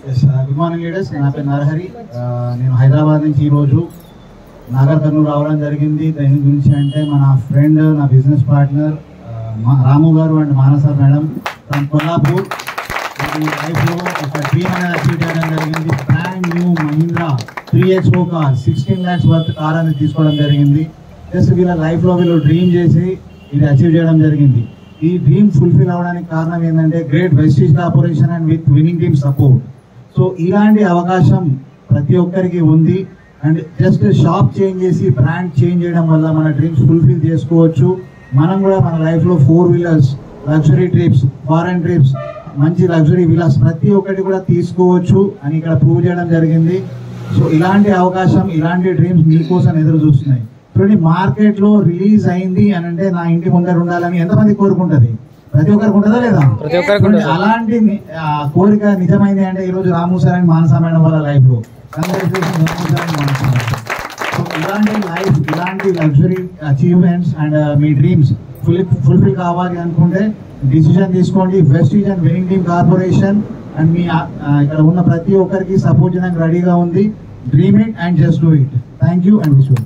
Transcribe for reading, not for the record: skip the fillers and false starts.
Good morning leaders. నా పేరు నరహరి. నేను హైదరాబాద్ నుంచి ఈరోజు నాగర్ కర్నూలు రావడం జరిగింది. దీని గురించి అంటే మన ఫ్రెండ్, నా బిజినెస్ పార్ట్నర్ రాము గారు and Manasa madam from Kollapur లైఫ్లో ఒక డ్రీమ్ అనేది అచీవ్ చేయడం జరిగింది. Brand new Mahindra 3XO car, 16 lakhs worth car అనేది తీసుకోవడం జరిగింది. జస్ట్ వీళ్ళ లైఫ్లో వీళ్ళు డ్రీమ్ చేసి ఇది అచీవ్ చేయడం జరిగింది. ఈ డ్రీమ్ ఫుల్ఫిల్ అవ్వడానికి కారణం ఏంటంటే great Vestige corporation and with winning team support. So ఇలాంటి అవకాశం ప్రతి ఒక్కరికి ఉంది. అండ్ జస్ట్ షాప్ చేంజ్ చేసి బ్రాండ్ చేంజ్ చేయడం వల్ల మన డ్రీమ్స్ ఫుల్ఫిల్ చేసుకోవచ్చు. మనం కూడా మన లైఫ్లో 4 wheelers, luxury trips, foreign trips, మంచి లగ్జరీ విలాస్ ప్రతి ఒక్కటి కూడా తీసుకోవచ్చు అని ఇక్కడ ప్రూవ్ చేయడం జరిగింది. సో ఇలాంటి అవకాశం, ఇలాంటి డ్రీమ్స్ మీకోసం ఎదురు చూస్తున్నాయి. చూడండి, మార్కెట్లో రిలీజ్ అయింది అని అంటే నా ఇంటి ముందర ఉండాలని ఎంతమంది కోరుకుంటుంది? ప్రతి ఒక్కరికి ఉంటుందా లేదా? అలాంటి కోరిక నిజమైంది అంటే ఈరోజు Ramu sir and Manasa madam వాళ్ళ లైఫ్ లో ఇలాంటి లైఫ్, ఇలాంటి లగ్జరీ అచీవ్మెంట్స్ అండ్ మీ డ్రీమ్స్ ఫుల్ఫిల్ కావాలి అనుకుంటే డిసిజన్ తీసుకోండి. Vestige and winning team corporation and మీ ఇక్కడ ఉన్న ప్రతి ఒక్కరికి సపోర్ట్ చేయడానికి రెడీగా ఉంది. Dream it and just do it. Thank you and wish you.